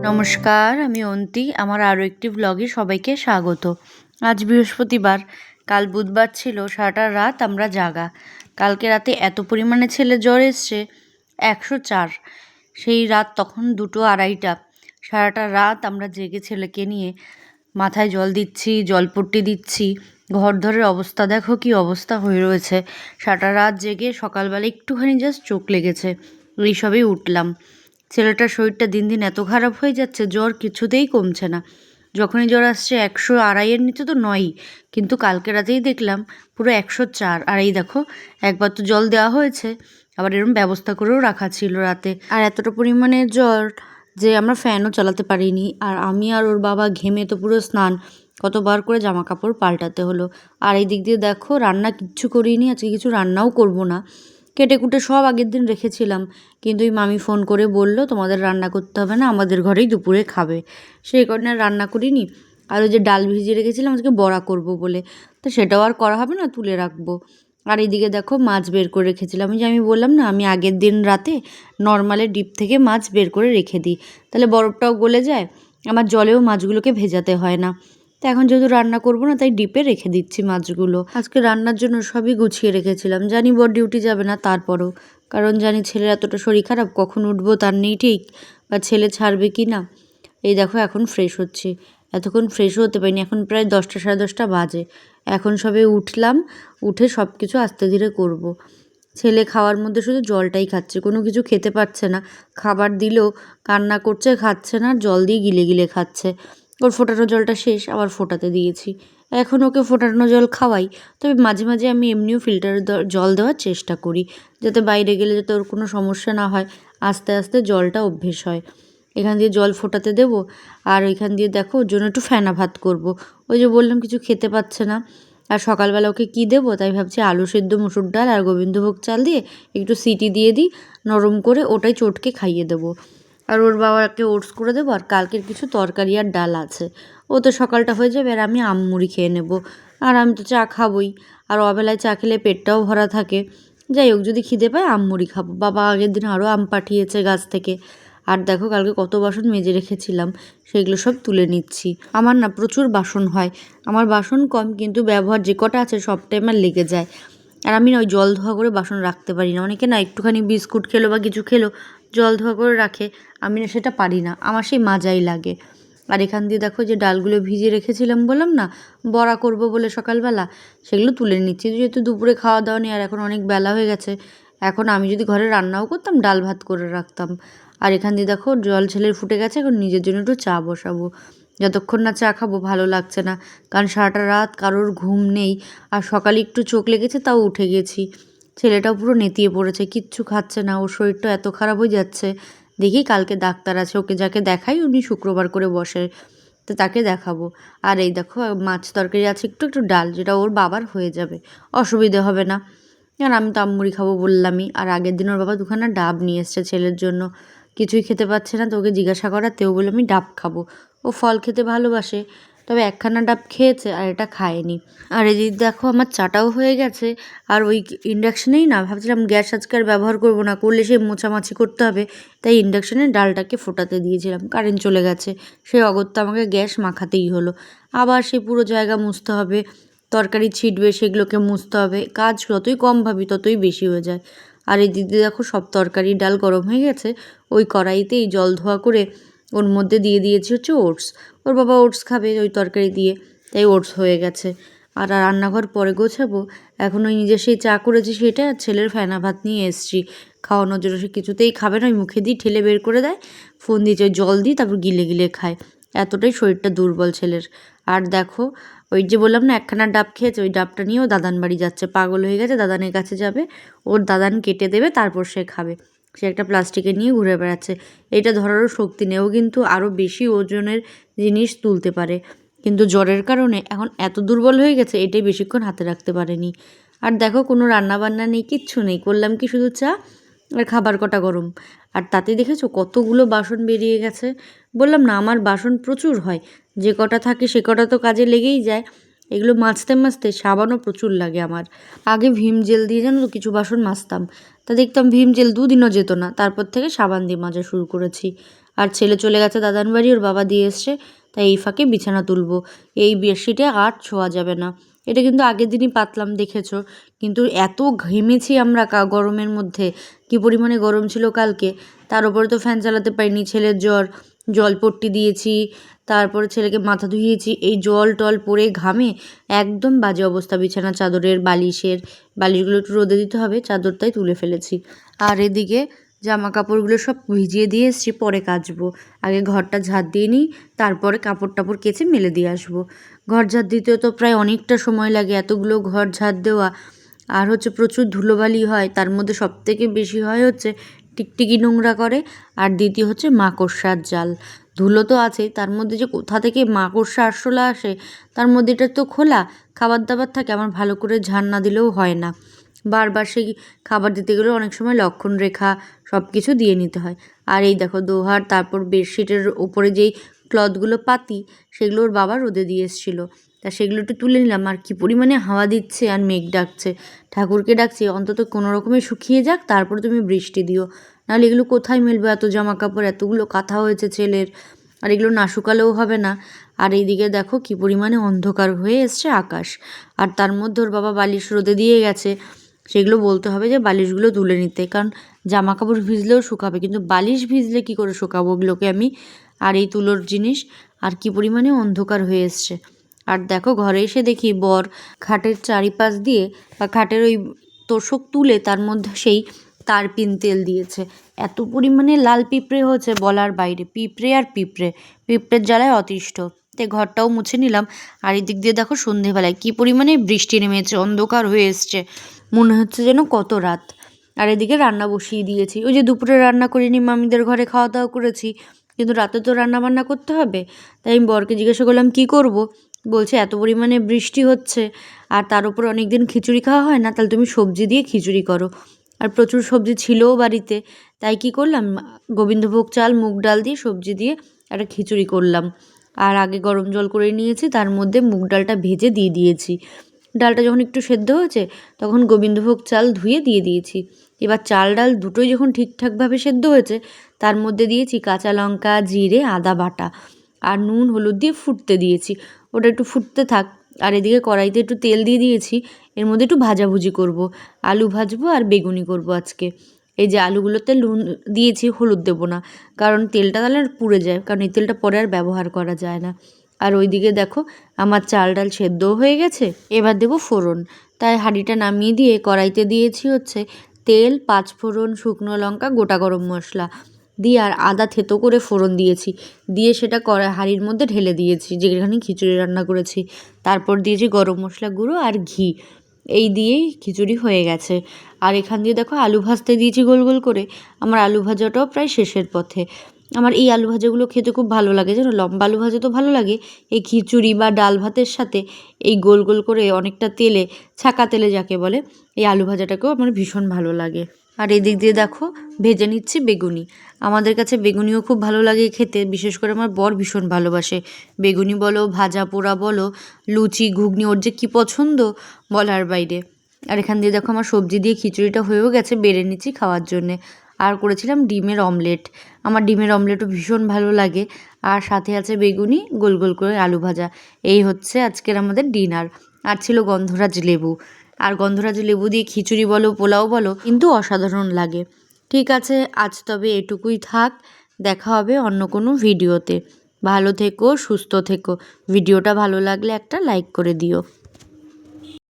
নমস্কার, আমি অন্তি। আমার আরও একটি ব্লগে সবাইকে স্বাগত। আজ বৃহস্পতিবার, কাল বুধবার ছিল, সারাটা রাত আমরা জাগা। কালকে রাতে এত পরিমাণে ছেলে জ্বর এসছে 104। সেই রাত তখন 2-2:30। সারাটা রাত আমরা জেগে ছেলেকে নিয়ে মাথায় জল দিচ্ছি, জলপট্টি দিচ্ছি। ঘরদরের অবস্থা দেখো কি অবস্থা হয়ে রয়েছে। সারাটা রাত জেগে সকালবেলা একটুখানি জাস্ট চোখ লেগেছে, এইসবেই উঠলাম। ছেলেটার শরীরটা দিন দিন এত খারাপ হয়ে যাচ্ছে, জ্বর কিছুতেই কমছে না। যখনই জ্বর আসছে 102-এর নিচে তো নয়ই, কিন্তু কালকে রাতেই দেখলাম পুরো 104। আর এই দেখো, একবার তো জল দেওয়া হয়েছে, আবার এরকম ব্যবস্থা করেও রাখা ছিল রাতে। আর এতটা পরিমাণে জ্বর যে আমরা ফ্যানও চালাতে পারিনি। আর আমি আর ওর বাবা ঘেমে তো পুরো স্নান, কতবার করে জামা কাপড় পাল্টাতে হলো। আর এই দিক দিয়ে দেখো, রান্না কিচ্ছু করিনি, আজকে কিছু রান্নাও করব না। কেটে কুটে সব আগের দিন রেখেছিলাম, কিন্তু ওই মামি ফোন করে বলল তোমাদের রান্না করতে হবে না, আমাদের ঘরেই দুপুরে খাবে। সেই কারণে আর রান্না করিনি। আর ওই যে ডাল ভিজিয়ে রেখেছিলাম আজকে বড়া করব বলে, তো সেটাও আর করা হবে না, তুলে রাখবো। আর এইদিকে দেখো, মাছ বের করে রেখেছিলাম। যে আমি বললাম না, আমি আগের দিন রাতে নর্মালের ডিপ থেকে মাছ বের করে রেখে দিই, তাহলে বরফটাও গলে যায়, আমার জলেও মাছগুলোকে ভেজাতে হয় না। তো এখন যেহেতু রান্না করবো না, তাই ডিপে রেখে দিচ্ছি মাছগুলো। আজকে রান্নার জন্য সবই গুছিয়ে রেখেছিলাম, জানি বর ডিউটি যাবে না, তারপরও কারণ জানি ছেলের এতটা শরীর খারাপ, কখন উঠবো তার নেই ঠিক, বা ছেলে ছাড়বে কি না। এই দেখো এখন ফ্রেশ হচ্ছি, এতক্ষণ ফ্রেশও হতে পারিনি, এখন প্রায় 10টা 10:30 বাজে। এখন সবে উঠলাম, উঠে সব কিছু আস্তে ধীরে করব। ছেলে খাওয়ার মধ্যে শুধু জলটাই খাচ্ছে, কোনো কিছু খেতে পারছে না। খাবার দিলেও কান্না করছে, খাচ্ছে না, জল দিয়ে গিলে গিলে খাচ্ছে। ওর ফোটানো জলটা শেষ, আবার ফোটাতে দিয়েছি। এখন ওকে ফোটানো জল খাওয়াই, তবে মাঝে মাঝে আমি এমনিও ফিল্টারের জল দেওয়ার চেষ্টা করি, যাতে বাইরে গেলে যাতে ওর কোনো সমস্যা না হয়, আস্তে আস্তে জলটা অভ্যেস হয়। এখান দিয়ে জল ফোটাতে দেবো, আর ওইখান দিয়ে দেখো ওর জন্য একটু ফেনা ভাত করব। ওই যে বললাম কিছু খেতে পাচ্ছে না, আর সকালবেলা ওকে কী দেবো তাই ভাবছি আলু সেদ্ধ, মুসুর ডাল আর গোবিন্দভোগ চাল দিয়ে একটু সিটি দিয়ে দিই, নরম করে ওটাই চটকে খাইয়ে দেবো। আর ওর বাবাকে ওটস করে দেবো, আর কালকের কিছু তরকারি আর ডাল আছে, ও তো সকালটা হয়ে যাবে, আর আমি মুড়ি খেয়ে নেব। আর আমি তো চা খাবোই, আর অবেলায় চা খেলে পেটটাও ভরা থাকে। যাই হোক, যদি খিদে পায় মুড়ি খাবো। বাবা আগের দিন আরও আম পাঠিয়েছে গাছ থেকে। আর দেখো কালকে কত বাসন মেজে রেখেছিলাম, সেগুলো সব তুলে নিচ্ছি। আমার না প্রচুর বাসন হয়, আমার বাসন কম, কিন্তু ব্যবহার যে কটা আছে সবটাই আমার লেগে যায়। আর আমি না ওই জল ধোয়া করে বাসন রাখতে পারি না। অনেকে না একটুখানি বিস্কুট খেলো বা কিছু খেলো, জল ধোয়া করে রাখে, আমি না সেটা পারি না, আমার সেই মাজাই লাগে। আর এখান দিয়ে দেখো যে ডালগুলো ভিজিয়ে রেখেছিলাম, বললাম না বড়া করব বলে সকালবেলা, সেগুলো তুলে নিচ্ছি। যেহেতু দুপুরে খাওয়া দাওয়া নেই, আর এখন অনেক বেলা হয়ে গেছে, এখন আমি যদি ঘরে রান্নাও করতাম ডাল ভাত করে রাখতাম। আর এখান দিয়ে দেখো জল ছেলের ফুটে গেছে, এখন নিজের জন্য একটু চা বসাবো। যতক্ষণ না চা খাবো ভালো লাগছে না, কারণ সারাটা রাত কারোর ঘুম নেই। আর সকালে একটু চোখ লেগেছে, তাও উঠে গেছি। ছেলেটাও পুরো নেতিয়ে পড়েছে, কিচ্ছু খাচ্ছে না, ওর শরীরটা এত খারাপ হয়ে যাচ্ছে। দেখি কালকে ডাক্তার আছে, ওকে যাকে দেখাই উনি শুক্রবার করে বসে, তো তাকে দেখাবো। আর এই দেখো মাছ তরকারি আছে, একটু একটু ডাল, যেটা ওর বাবার হয়ে যাবে, অসুবিধে হবে না। আর আমি তো মুড়ি খাবো বললামই। আর আগের দিন ওর বাবা 2খানা ডাব নিয়ে এসছে ছেলের জন্য, কিছুই খেতে পাচ্ছে না, তো ওকে জিজ্ঞাসা করাতেও বলে আমি ডাব খাবো। ও ফল খেতে ভালোবাসে, তবে 1খানা ডাব খেয়েছে আর এটা খায়নি। আর এই দেখো আমার চাটাও হয়ে গেছে। আর ওই ইন্ডাকশানেই না ভাবছিলাম গ্যাস আজকে আর ব্যবহার করবো না, করলে সে মোছামাছি করতে হবে, তাই ইন্ডাকশানে ডালটাকে ফোটাতে দিয়েছিলাম। কারেন্ট চলে গেছে, সেই অগত্যা আমাকে গ্যাস মাখাতেই হলো। আবার সে পুরো জায়গা মুছতে হবে, তরকারি ছিটবে সেগুলোকে মুছতে হবে। কাজ যতই কম ভাবি ততই বেশি হয়ে যায়। আর এই দিদি দেখো সব তরকারি ডাল গরম হয়ে গেছে, ওই কড়াইতেই জল ধোয়া করে ওর মধ্যে দিয়ে দিয়েছি হচ্ছে ওটস। ওর বাবা ওটস খাবে ওই তরকারি দিয়ে, তাই ওটস হয়ে গেছে। আর রান্নাঘর পরে গোছাবো। এখন ওই নিজে সেই চা করেছি সেটা, আর ছেলের ফেনা ভাত নিয়ে এসছি খাওয়ানোর জন্য। সে কিছুতেই খাবে না, ওই মুখে দিয়ে ঠেলে বের করে দেয়, ফোন দিয়েছে, ওই জল দিই তারপর গিলে গিলে খায়। এতটাই শরীরটা দুর্বল ছেলের। আর দেখো ওই যে বললাম না 1খানা ডাব খেয়েছে, ওই ডাবটা নিয়েও দাদান বাড়ি যাচ্ছে, পাগল হয়ে গেছে, দাদানের কাছে যাবে, ওর দাদান কেটে দেবে তারপর সে খাবে। সে একটা প্লাস্টিকে নিয়ে ঘুরে বেড়াচ্ছে, এটা ধরারও শক্তি নেই। ও কিন্তু আরও বেশি ওজনের জিনিস তুলতে পারে, কিন্তু জ্বরের কারণে এখন এত দুর্বল হয়ে গেছে, এটাই বেশিক্ষণ হাতে রাখতে পারেনি। আর দেখো কোনো রান্না বান্না নেই, কিচ্ছু নেই, করলাম কি শুধু চা আর খাবার কটা গরম। আর তাতে দেখেছো কতগুলো বাসন বেরিয়ে গেছে। বললাম না আমার বাসন প্রচুর হয়, যে কটা থাকে সে কটা তো কাজে লেগেই যায়। এগুলো মাজতে মাজতে সাবানও প্রচুর লাগে আমার। আগে ভীম জেল দিয়ে জানো তো কিছু বাসন মাজতাম, তা দেখতাম ভীম জেল 2 দিনও যেত না, তারপর থেকে সাবান দিয়ে মাজা শুরু করেছি। আর ছেলে চলে গেছে দাদান বাড়ি, ওর বাবা দিয়ে এসছে, তাই এই ফাঁকে বিছানা তুলবো। এই বেডশিটে আর ছোঁয়া যাবে না। এটা কিন্তু আগের দিনই পাতলাম, দেখেছো, কিন্তু এত ঘেমেছি আমরা গরমের মধ্যে, কি পরিমাণে গরম ছিল কালকে। তার উপরে তো ফ্যান চালাতে পারিনি, ছেলের জ্বর, জলপট্টি দিয়েছি, তারপরে ছেলেকে মাথা ধুইয়েছি, এই জল টল পরে ঘামে একদম বাজে অবস্থা। বিছানা চাদরের বালিশগুলো একটু রোদে দিতে হবে, চাদরটাই তুলে ফেলেছি। আর এদিকে জামা কাপড়গুলো সব ভিজিয়ে দিয়ে এসছি, পরে কাচবো। আগে ঘরটা ঝাড় দিয়ে নিই, তারপরে কাপড় টাপড় কেচে মেলে দিয়ে আসবো। ঘর ঝাড় দিতেও তো প্রায় অনেকটা সময় লাগে, এতগুলো ঘর ঝাড় দেওয়া। আর হচ্ছে প্রচুর ধুলোবালি হয়, তার মধ্যে সবথেকে বেশি হয় হচ্ছে টিকটিকি নোংরা করে, আর দ্বিতীয় হচ্ছে মাকড়সার জাল। ধুলো তো আছেই, তার মধ্যে যে কোথা থেকে মাকড়সা আরশোলা আসে, তার মধ্যে এটা তো খোলা খাবার দাবার থাকে, আমার ভালো করে ঝাড় না দিলেও হয় না। বারবার সেই খাবার দিতে গেলেও অনেক সময় লক্ষণ রেখা সব কিছু দিয়ে নিতে হয়। আর এই দেখো দোহার, তারপর বেডশিটের ওপরে যেই ক্লথগুলো পাতি, সেগুলো ওর বাবা রোদে দিয়ে এসেছিলো, তা সেগুলো একটু তুলে নিলাম। আর কি পরিমাণে হাওয়া দিচ্ছে আর মেঘ ডাকছে, ঠাকুরকে ডাকছি অন্তত কোনো রকমে শুকিয়ে যাক, তারপর তুমি বৃষ্টি দিও, নাহলে এগুলো কোথায় মেলবো? এত জামা কাপড়, এতগুলো কাঁথা হয়েছে ছেলের, আর এগুলো না শুকালেও হবে না। আর এইদিকে দেখো কি পরিমাণে অন্ধকার হয়ে এসছে আকাশ, আর তার মধ্যে ওর বাবা বালিশ রোদে দিয়ে গেছে। সেগুলো বলতে হবে যে বালিশগুলো তুলে নিতে, কারণ জামা কাপড় ভিজলেও শুকাবে, কিন্তু বালিশ ভিজলে কি করে শুকাবো ওগুলোকে আমি? আর এই তুলোর জিনিস, আর কি পরিমাণে অন্ধকার হয়ে এসছে। আর দেখো ঘরে এসে দেখি বর খাটের চারিপাশ দিয়ে বা খাটের ওই তোষক তুলে তার মধ্যে সেই তারপিন তেল দিয়েছে। এত পরিমাণে লাল পিঁপড়ে হচ্ছে বলার বাইরে, পিঁপড়ে আর পিঁপড়ে, পিঁপড়ের জ্বালায় অতিষ্ঠ। তাই ঘরটাও মুছে নিলাম। আর এই দিক দিয়ে দেখো সন্ধেবেলায় কি পরিমাণে বৃষ্টি নেমেছে, অন্ধকার হয়ে এসছে, মনে হচ্ছে যেন কত রাত। আর এদিকে রান্না বসিয়ে দিয়েছি, ওই যে দুপুরে রান্না করিনি, মামিদের ঘরে খাওয়া দাওয়া করেছি, কিন্তু রাতে তো রান্না বান্না করতে হবে। তাই আমি বরকে জিজ্ঞাসা করলাম কি করব, বলছে এত পরিমাণে বৃষ্টি হচ্ছে আর তার উপর অনেক দিন খিচুড়ি খাওয়া হয় না, তাহলে তুমি সবজি দিয়ে খিচুড়ি করো। আর প্রচুর সবজি ছিলও বাড়িতে, তাই কি করলাম, গোবিন্দভোগ চাল মুগ ডাল দিয়ে সবজি দিয়ে একটা খিচুড়ি করলাম। আর আগে গরম জল করে নিয়েছি, তার মধ্যে মুগ ডালটা ভেজে দিয়ে দিয়েছি। ডালটা যখন একটু সেদ্ধ হয়েছে, তখন গোবিন্দভোগ চাল ধুয়ে দিয়ে দিয়েছি। এবার চাল ডাল দুটোই যখন ঠিকঠাকভাবে সেদ্ধ হয়েছে, তার মধ্যে দিয়েছি কাঁচা লঙ্কা, জিরে, আদা বাটা, আর নুন হলুদ দিয়ে ফুটতে দিয়েছি। ওটা একটু ফুটতে থাক। আর এদিকে কড়াইতে একটু তেল দিয়ে দিয়েছি, এর মধ্যে একটু ভাজাভুজি করব, আলু ভাজবো আর বেগুনি করব আজকে। এই যে আলুগুলোতে নুন দিয়েছি, হলুদ দেবো না, কারণ তেলটা তাহলে আর পুড়ে যায়, কারণ এই তেলটা পরে আর ব্যবহার করা যায় না। আর ওইদিকে দেখো আমার চাল ডাল সেদ্ধও হয়ে গেছে, এবার দেবো ফোড়ন। তাই হাঁড়িটা নামিয়ে দিয়ে কড়াইতে দিয়েছি হচ্ছে তেল, পাঁচফোড়ন, শুকনো লঙ্কা, গোটা গরম মশলা দিয়ে আর আদা থেতো করে ফোড়ন দিয়েছি, দিয়ে সেটা হাঁড়ির মধ্যে ঢেলে দিয়েছি যেখানে খিচুড়ি রান্না করেছি। তারপর দিয়েছি গরম মশলা গুঁড়ো আর ঘি, এই দিয়েই খিচুড়ি হয়ে গেছে। আর এখান দিয়ে দেখো আলু ভাজতে দিয়েছি গোল গোল করে। আমার আলু ভাজাটাও প্রায় শেষের পথে। আমার এই আলু ভাজাগুলো খেতে খুব ভালো লাগে, যেন লম্বা আলু ভাজা তো ভালো লাগে, এই খিচুড়ি বা ডাল ভাতের সাথে এই গোল গোল করে অনেকটা তেলে, ছাঁকা তেলে যাকে বলে, এই আলু ভাজাটাকেও আমার ভীষণ ভালো লাগে। আর এদিক দিয়ে দেখো ভেজে নিচ্ছি বেগুনি। আমাদের কাছে বেগুনিও খুব ভালো লাগে খেতে, বিশেষ করে আমার বর ভীষণ ভালোবাসে। বেগুনি বলো, ভাজা পোড়া বলো, লুচি ঘুগনি, ওর যে কী পছন্দ বলার বাইরে। আর এখান দিয়ে দেখো আমার সবজি দিয়ে খিচুড়িটা হয়েও গেছে, বেড়ে নিচ্ছি খাওয়ার জন্যে। আর করেছিলাম ডিমের অমলেট, আমার ডিমের অমলেটও ভীষণ ভালো লাগে। আর সাথে আছে বেগুনি, গোল গোল করে আলু ভাজা। এই হচ্ছে আজকের আমাদের ডিনার। আর ছিল গন্ধরাজ লেবু, আর গন্ধরাজ লেবু দিয়ে খিচুড়ি বলো পোলাও বলো কিন্তু অসাধারণ লাগে। ঠিক আছে, আজ তবে এটুকুই থাক, দেখা হবে অন্য কোনো ভিডিওতে। ভালো থেকো, সুস্থ থেকো। ভিডিওটা ভালো লাগলে একটা লাইক করে দিও।